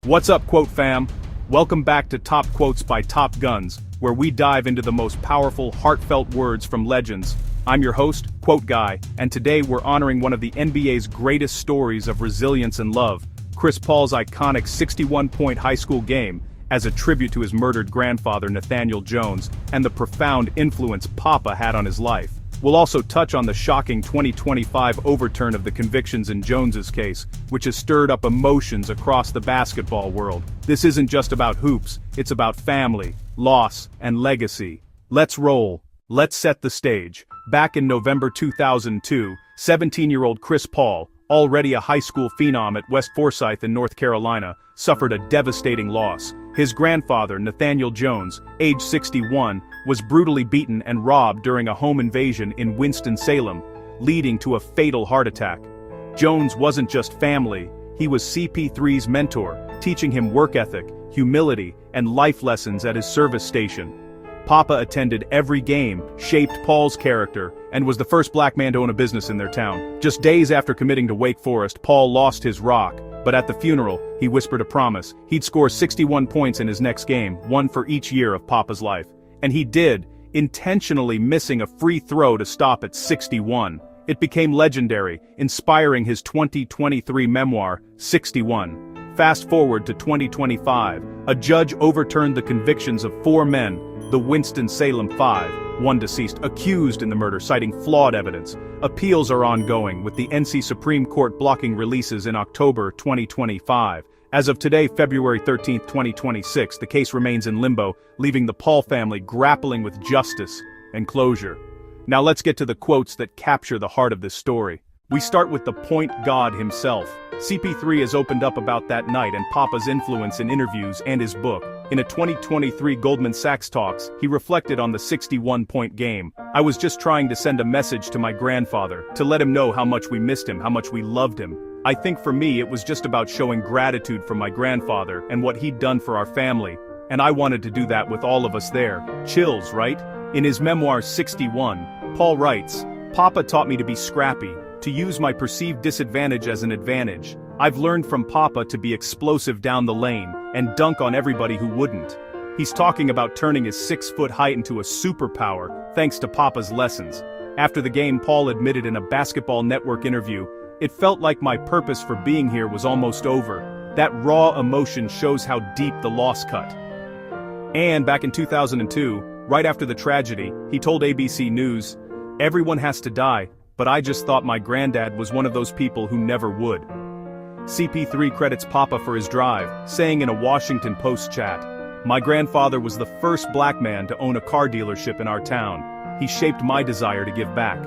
What's up, quote fam? Welcome back to Top Quotes by Top Guns, where we dive into the most powerful, heartfelt words from legends. I'm your host, Quote Guy, and today we're honoring one of the NBA's greatest stories of resilience and love, Chris Paul's iconic 61-point high school game, as a tribute to his murdered grandfather Nathaniel Jones, and the profound influence Papa had on his life. We'll also touch on the shocking 2025 overturn of the convictions in Jones's case, which has stirred up emotions across the basketball world. This isn't just about hoops, it's about family, loss, and legacy. Let's roll. Let's set the stage. Back in November 2002, 17-year-old Chris Paul, already a high school phenom at West Forsyth in North Carolina, suffered a devastating loss. His grandfather, Nathaniel Jones, age 61, was brutally beaten and robbed during a home invasion in Winston-Salem, leading to a fatal heart attack. Jones wasn't just family, he was CP3's mentor, teaching him work ethic, humility, and life lessons at his service station. Papa attended every game, shaped Paul's character, and was the first black man to own a business in their town. Just days after committing to Wake Forest, Paul lost his rock, but at the funeral, he whispered a promise. He'd score 61 points in his next game, one for each year of Papa's life. And he did, intentionally missing a free throw to stop at 61. It became legendary, inspiring his 2023 memoir, 61. Fast forward to 2025, a judge overturned the convictions of 4 men, the Winston-Salem 5, one deceased, accused in the murder, citing flawed evidence. Appeals are ongoing, with the NC Supreme Court blocking releases in October 2025. As of today, February 13, 2026, the case remains in limbo, leaving the Paul family grappling with justice and closure. Now let's get to the quotes that capture the heart of this story. We start with the point god himself. CP3 has opened up about that night and Papa's influence in interviews and his book. In a 2023 Goldman Sachs Talks, he reflected on the 61-point game. "I was just trying to send a message to my grandfather, to let him know how much we missed him, how much we loved him. I think for me it was just about showing gratitude for my grandfather and what he'd done for our family, and I wanted to do that with all of us there." Chills, right? In his memoir 61, Paul writes, "Papa taught me to be scrappy, to use my perceived disadvantage as an advantage. I've learned from Papa to be explosive down the lane and dunk on everybody who wouldn't." He's talking about turning his 6-foot height into a superpower, thanks to Papa's lessons. After the game, Paul admitted in a Basketball Network interview, "It felt like my purpose for being here was almost over. That raw emotion shows how deep the loss cut." And back in 2002, right after the tragedy, he told ABC News, "Everyone has to die, but I just thought my granddad was one of those people who never would." CP3 credits Papa for his drive, saying in a Washington Post chat, "My grandfather was the first black man to own a car dealership in our town. He shaped my desire to give back."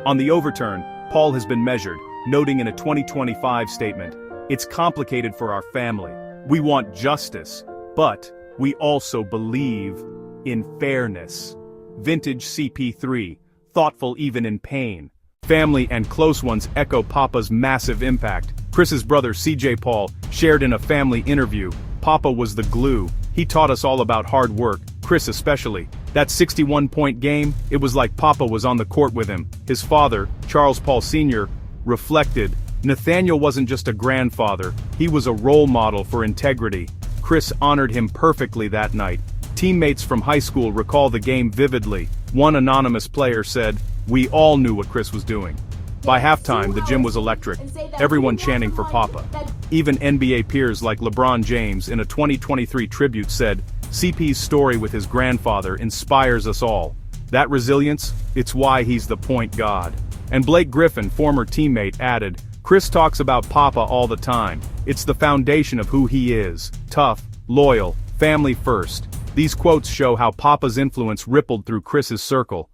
On the overturn, Paul has been measured, noting in a 2025 statement, "It's complicated for our family. We want justice, but we also believe in fairness." Vintage CP3, thoughtful even in pain. Family and close ones echo Papa's massive impact. Chris's brother CJ Paul shared in a family interview, "Papa was the glue. He taught us all about hard work, Chris especially. That 61-point game, it was like Papa was on the court with him." His father, Charles Paul Sr., reflected, "Nathaniel wasn't just a grandfather, he was a role model for integrity. Chris honored him perfectly that night." Teammates from high school recall the game vividly. One anonymous player said, "We all knew what Chris was doing." By halftime, the gym was electric, everyone chanting for Papa. Even NBA peers like LeBron James in a 2023 tribute said, "CP's story with his grandfather inspires us all. That resilience, it's why he's the point god." And Blake Griffin, former teammate, added, "Chris talks about Papa all the time. It's the foundation of who he is. Tough, loyal, family first." These quotes show how Papa's influence rippled through Chris's circle.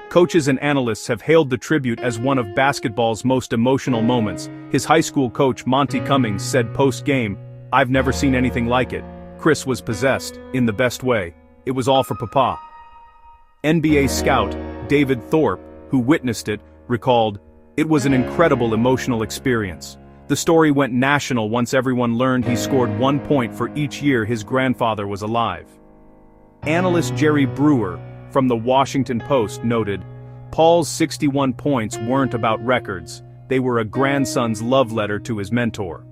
Coaches and analysts have hailed the tribute as one of basketball's most emotional moments. His high school coach Monty Cummings said post-game, "I've never seen anything like it. Chris was possessed, in the best way. It was all for Papa." NBA scout David Thorpe, who witnessed it, recalled, "It was an incredible emotional experience. The story went national once everyone learned he scored 1 point for each year his grandfather was alive." Analyst Jerry Brewer, from the Washington Post, noted, "Paul's 61 points weren't about records, they were a grandson's love letter to his mentor."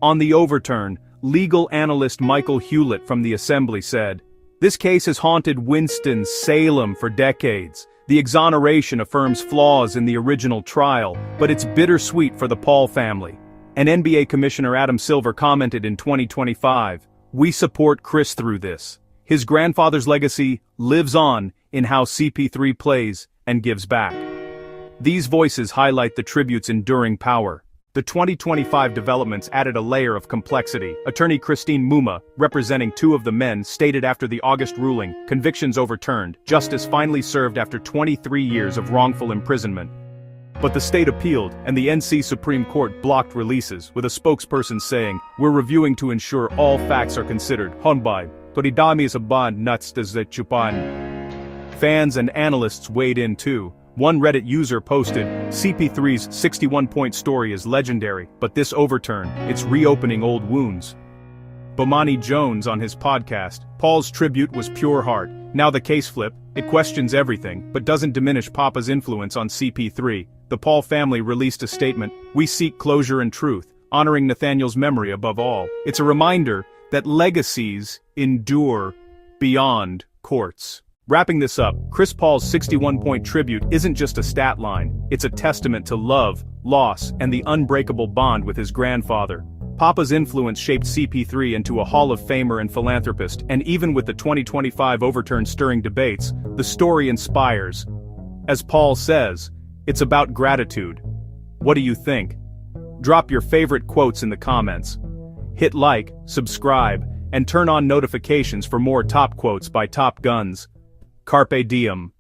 On the overturn, legal analyst Michael Hewlett from the Assembly said, "This case has haunted Winston-Salem for decades. The exoneration affirms flaws in the original trial, but it's bittersweet for the Paul family." And NBA Commissioner Adam Silver commented in 2025, "We support Chris through this. His grandfather's legacy lives on in how CP3 plays and gives back." These voices highlight the tribute's enduring power. The 2025 developments added a layer of complexity. Attorney Christine Muma, representing two of the men, stated after the August ruling, convictions overturned, justice finally served after 23 years of wrongful imprisonment. But the state appealed, and the NC Supreme Court blocked releases, with a spokesperson saying, "We're reviewing to ensure all facts are considered." Honbay, toridami sa ban nuts des chupan. Fans and analysts weighed in too. One Reddit user posted, "CP3's 61-point story is legendary, but this overturn, it's reopening old wounds." Bomani Jones on his podcast, "Paul's tribute was pure heart. Now the case flip, it questions everything, but doesn't diminish Papa's influence on CP3. The Paul family released a statement, 'We seek closure and truth, honoring Nathaniel's memory above all.' It's a reminder that legacies endure beyond courts." Wrapping this up, Chris Paul's 61-point tribute isn't just a stat line, it's a testament to love, loss, and the unbreakable bond with his grandfather. Papa's influence shaped CP3 into a Hall of Famer and philanthropist, and even with the 2025 overturn stirring debates, the story inspires. As Paul says, it's about gratitude. What do you think? Drop your favorite quotes in the comments. Hit like, subscribe, and turn on notifications for more top quotes by Top Guns. Carpe diem.